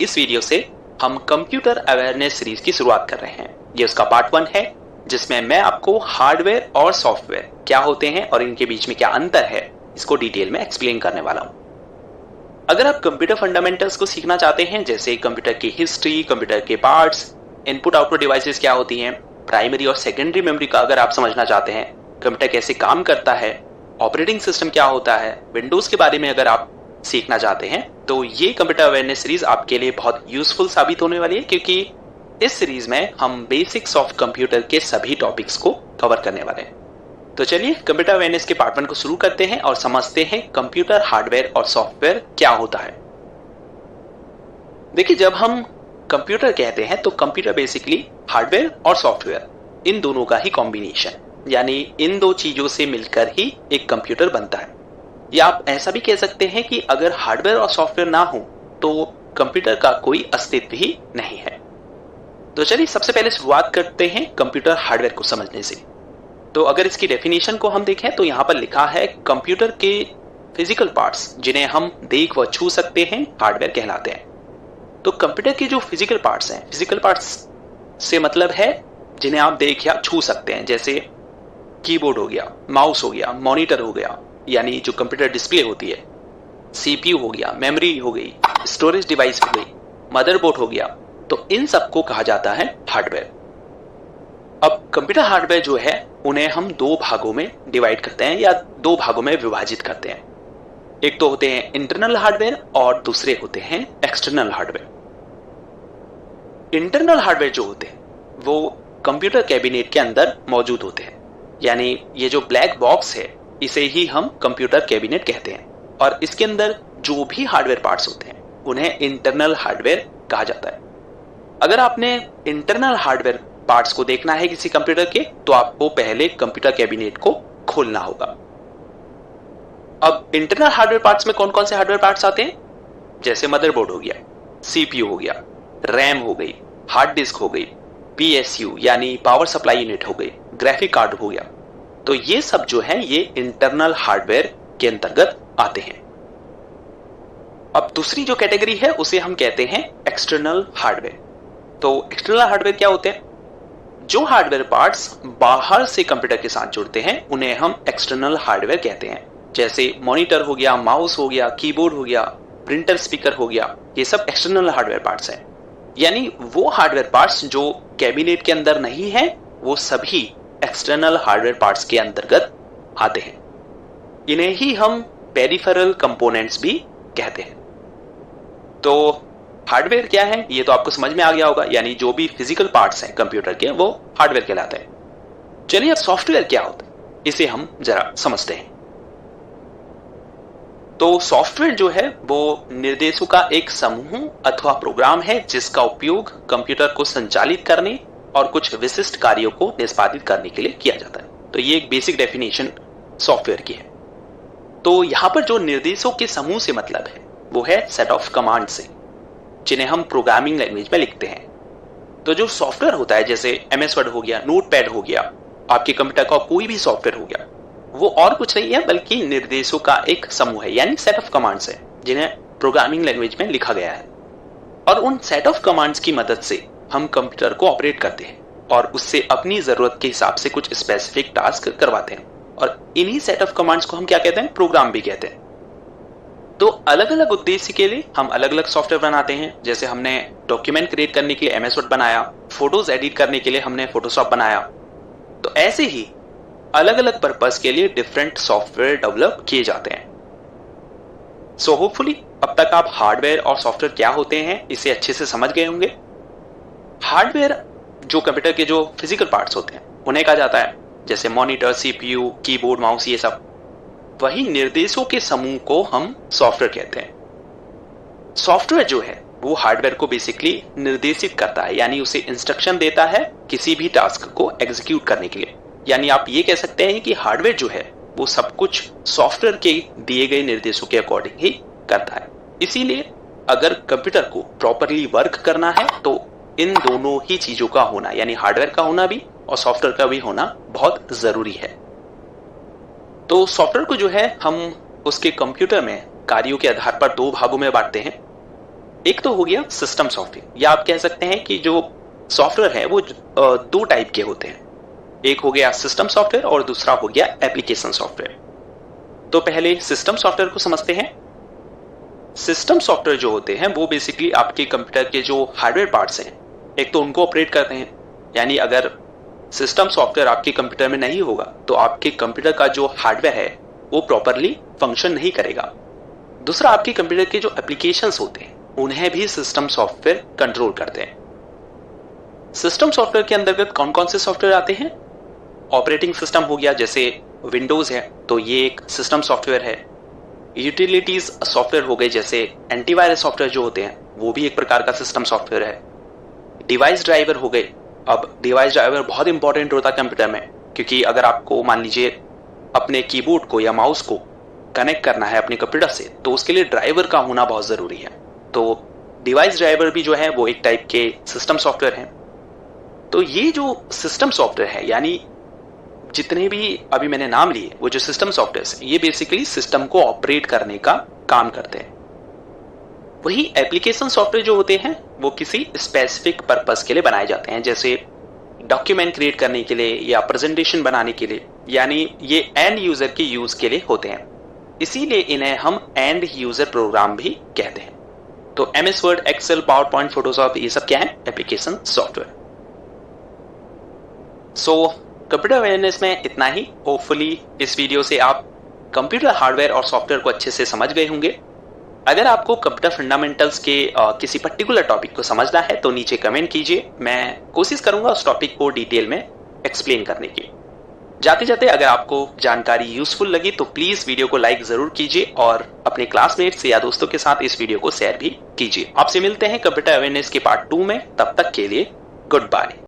इस वीडियो से हम कंप्यूटर अवेयरनेस सीरीज की शुरुआत कर रहे हैं। ये उसका पार्ट 1 है, जिसमें मैं आपको हार्डवेयर और सॉफ्टवेयर क्या होते हैं और इनके बीच में क्या अंतर है, इसको डिटेल में एक्सप्लेन करने वाला हूं। अगर आप कंप्यूटर फंडामेंटल्स को सीखना चाहते हैं, जैसे कंप्यूटर की हिस्ट्री, कंप्यूटर के पार्ट्स, इनपुट आउटपुट डिवाइसेस क्या होती हैं, प्राइमरी और सेकेंडरी मेमोरी का अगर आप समझना चाहते हैं, कंप्यूटर कैसे काम करता है, ऑपरेटिंग सिस्टम क्या होता है, विंडोज के बारे में अगर आप सीखना चाहते हैं, तो ये कंप्यूटर अवेयरनेस सीरीज आपके लिए बहुत यूजफुल साबित होने वाली है, क्योंकि इस सीरीज में हम बेसिक्स ऑफ कंप्यूटर के सभी टॉपिक्स को कवर करने वाले हैं। तो चलिए कंप्यूटर अवेयरनेस के पार्ट 1 को शुरू करते हैं और समझते हैं कंप्यूटर हार्डवेयर और सॉफ्टवेयर क्या होता है। देखिए, जब हम कंप्यूटर कहते हैं तो कंप्यूटर बेसिकली हार्डवेयर और सॉफ्टवेयर इन दोनों का ही कॉम्बिनेशन, यानी इन दो चीजों से मिलकर ही एक कंप्यूटर बनता है। या आप ऐसा भी कह सकते हैं कि अगर हार्डवेयर और सॉफ्टवेयर ना हो तो कंप्यूटर का कोई अस्तित्व ही नहीं है। तो चलिए सबसे पहले शुरुआत करते हैं कंप्यूटर हार्डवेयर को समझने से। तो अगर इसकी डेफिनेशन को हम देखें तो यहाँ पर लिखा है कंप्यूटर के फिजिकल पार्ट्स जिन्हें हम देख व छू सकते हैं हार्डवेयर कहलाते हैं। तो कंप्यूटर के जो फिजिकल पार्ट्स हैं, फिजिकल पार्ट्स से मतलब है जिन्हें आप देख या छू सकते हैं, जैसे कीबोर्ड हो गया, माउस हो गया, मॉनिटर हो गया, यानी जो कंप्यूटर डिस्प्ले होती है, सीपीयू हो गया, मेमोरी हो गई, स्टोरेज डिवाइस हो गई, मदरबोर्ड हो गया, तो इन सबको कहा जाता है हार्डवेयर। अब कंप्यूटर हार्डवेयर जो है उन्हें हम दो भागों में डिवाइड करते हैं या दो भागों में विभाजित करते हैं। एक तो होते हैं इंटरनल हार्डवेयर और दूसरे होते हैं एक्सटर्नल हार्डवेयर। इंटरनल हार्डवेयर जो होते हैं वो कंप्यूटर कैबिनेट के अंदर मौजूद होते हैं, यानी ये जो ब्लैक बॉक्स है इसे ही हम कंप्यूटर कैबिनेट कहते हैं, और इसके अंदर जो भी हार्डवेयर पार्ट्स होते हैं उन्हें इंटरनल हार्डवेयर कहा जाता है। अगर आपने इंटरनल हार्डवेयर पार्ट्स को देखना है किसी कंप्यूटर के, तो आपको पहले कंप्यूटर कैबिनेट को खोलना होगा। अब इंटरनल हार्डवेयर पार्ट्स में कौन कौन से हार्डवेयर पार्ट्स आते हैं, जैसे मदरबोर्ड हो गया, सीपीयू हो गया, रैम हो गई, हार्ड डिस्क हो गई, पीएसयू यानी पावर सप्लाई यूनिट हो गई, ग्राफिक कार्ड हो गया। तो ये सब जो है ये इंटरनल हार्डवेयर के अंतर्गत आते हैं। अब दूसरी जो कैटेगरी है उसे हम कहते हैं एक्सटर्नल हार्डवेयर। तो एक्सटर्नल हार्डवेयर क्या होते हैं, जो हार्डवेयर पार्ट्स बाहर से कंप्यूटर के साथ जुड़ते हैं उन्हें हम एक्सटर्नल हार्डवेयर कहते हैं, जैसे मॉनिटर हो गया, माउस हो गया, कीबोर्ड हो गया, प्रिंटर स्पीकर हो गया, ये सब एक्सटर्नल हार्डवेयर पार्ट्स हैं। यानी वो हार्डवेयर पार्ट्स जो कैबिनेट के अंदर नहीं है वो सभी एक्सटर्नल हार्डवेयर पार्ट्स के अंतर्गत आते हैं। इन्हें ही हम पेरिफेरल कंपोनेंट्स भी कहते हैं। तो हार्डवेयर क्या है ये तो आपको समझ में आ गया होगा, यानी जो भी फिजिकल पार्ट्स हैं कंप्यूटर के वो हार्डवेयर कहलाते हैं। चलिए अब सॉफ्टवेयर क्या होता है इसे हम जरा समझते हैं। तो सॉफ्टवेयर जो है वो निर्देशों का एक समूह अथवा प्रोग्राम है जिसका उपयोग कंप्यूटर को संचालित करने और कुछ विशिष्ट कार्यों को निष्पादित करने के लिए किया जाता है। तो ये एक बेसिक डेफिनेशन सॉफ्टवेयर की है। तो यहां पर जो निर्देशों के समूह से मतलब है वो है सेट ऑफ कमांड से, जिन्हें हम प्रोग्रामिंग लैंग्वेज में लिखते हैं। तो जो सॉफ्टवेयर होता है, जैसे एमएस वर्ड हो गया, नोटपैड हो गया, आपके कंप्यूटर का कोई भी सॉफ्टवेयर हो गया, वो और कुछ नहीं है बल्कि निर्देशों का एक समूह है, यानी सेट ऑफ कमांड्स है जिन्हें प्रोग्रामिंग लैंग्वेज में लिखा गया है। और उन सेट ऑफ कमांड्स की मदद से हम कंप्यूटर को ऑपरेट करते हैं और उससे अपनी जरूरत के हिसाब से कुछ स्पेसिफिक टास्क करवाते हैं, और इन्हीं सेट ऑफ कमांड्स को हम क्या कहते हैं, प्रोग्राम भी कहते हैं। तो अलग अलग उद्देश्य के लिए हम अलग अलग सॉफ्टवेयर बनाते हैं, जैसे हमने डॉक्यूमेंट क्रिएट करने के लिए एमएस वर्ड बनाया, फोटोज एडिट करने के लिए हमने फोटोशॉप बनाया। तो ऐसे ही अलग अलग पर्पस के लिए डिफरेंट सॉफ्टवेयर डेवलप किए जाते हैं। सो होपफुली अब तक आप हार्डवेयर और सॉफ्टवेयर क्या होते हैं इसे अच्छे से समझ गए होंगे। हार्डवेयर जो कंप्यूटर के जो फिजिकल पार्ट्स होते हैं उन्हें कहा जाता है, जैसे मॉनिटर, सीपीयू, कीबोर्ड, माउस, ये सब। वही निर्देशों के समूह को हम सॉफ्टवेयर कहते हैं। सॉफ्टवेयर जो है वो हार्डवेयर को बेसिकली निर्देशित करता है, यानी उसे इंस्ट्रक्शन देता है किसी भी टास्क को एग्जीक्यूट करने के लिए। यानी आप ये कह सकते हैं कि हार्डवेयर जो है वो सब कुछ सॉफ्टवेयर के दिए गए निर्देशों के अकॉर्डिंग ही करता है। इसीलिए अगर कंप्यूटर को प्रॉपरली वर्क करना है तो इन दोनों ही चीजों का होना, यानी हार्डवेयर का होना भी और सॉफ्टवेयर का भी होना बहुत जरूरी है। तो सॉफ्टवेयर को जो है हम उसके कंप्यूटर में कार्यों के आधार पर दो भागों में बांटते हैं। एक तो हो गया सिस्टम सॉफ्टवेयर, या आप कह सकते हैं कि जो सॉफ्टवेयर है वो दो टाइप के होते हैं। एक हो गया सिस्टम सॉफ्टवेयर और दूसरा हो गया एप्लीकेशन सॉफ्टवेयर। तो पहले सिस्टम सॉफ्टवेयर को समझते हैं। सिस्टम सॉफ्टवेयर जो होते हैं वो बेसिकली आपके कंप्यूटर के जो हार्डवेयर पार्ट्स हैं, एक तो उनको ऑपरेट करते हैं, यानी अगर सिस्टम सॉफ्टवेयर आपके कंप्यूटर में नहीं होगा तो आपके कंप्यूटर का जो हार्डवेयर है वो प्रॉपरली फंक्शन नहीं करेगा। दूसरा, आपके कंप्यूटर के जो एप्लीकेशंस होते हैं उन्हें भी सिस्टम सॉफ्टवेयर कंट्रोल करते हैं। सिस्टम सॉफ्टवेयर के अंतर्गत कौन कौन से सॉफ्टवेयर आते हैं? ऑपरेटिंग सिस्टम हो गया, जैसे विंडोज है तो ये एक सिस्टम सॉफ्टवेयर है। यूटिलिटीज सॉफ्टवेयर हो गए, जैसे एंटीवायरस सॉफ्टवेयर जो होते हैं वो भी एक प्रकार का सिस्टम सॉफ्टवेयर है। डिवाइस ड्राइवर हो गए। अब डिवाइस ड्राइवर बहुत इंपॉर्टेंट होता है कंप्यूटर में, क्योंकि अगर आपको मान लीजिए अपने कीबोर्ड को या माउस को कनेक्ट करना है अपने कंप्यूटर से, तो उसके लिए ड्राइवर का होना बहुत जरूरी है। तो डिवाइस ड्राइवर भी जो है वो एक टाइप के सिस्टम सॉफ्टवेयर है। तो ये जो सिस्टम सॉफ्टवेयर है, यानी जितने भी अभी मैंने नाम लिए वो जो सिस्टम सॉफ्टवेयर है, ये बेसिकली सिस्टम को ऑपरेट करने का काम करते हैं। वही एप्लीकेशन सॉफ्टवेयर जो होते हैं वो किसी स्पेसिफिक पर्पस के लिए बनाए जाते हैं, जैसे डॉक्यूमेंट क्रिएट करने के लिए या प्रेजेंटेशन बनाने के लिए, यानी ये एंड यूजर के यूज के लिए होते हैं, इसीलिए इन्हें हम एंड यूजर प्रोग्राम भी कहते हैं। तो MS Word, Excel, PowerPoint, Photoshop, ये सब क्या है? Application software. So computer awareness में इतना ही। होपफुली इस वीडियो से आप कंप्यूटर हार्डवेयर और सॉफ्टवेयर को अच्छे से समझ गए होंगे। अगर आपको कंप्यूटर फंडामेंटल्स के किसी पर्टिकुलर टॉपिक को समझना है तो नीचे कमेंट कीजिए, मैं कोशिश करूंगा उस टॉपिक को डिटेल में एक्सप्लेन करने की। जाते जाते अगर आपको जानकारी यूजफुल लगी तो प्लीज वीडियो को लाइक जरूर कीजिए और अपने क्लासमेट्स या दोस्तों के साथ इस वीडियो को शेयर भी कीजिए। आपसे मिलते हैं कंप्यूटर अवेयरनेस के पार्ट 2 में, तब तक के लिए गुड बाय।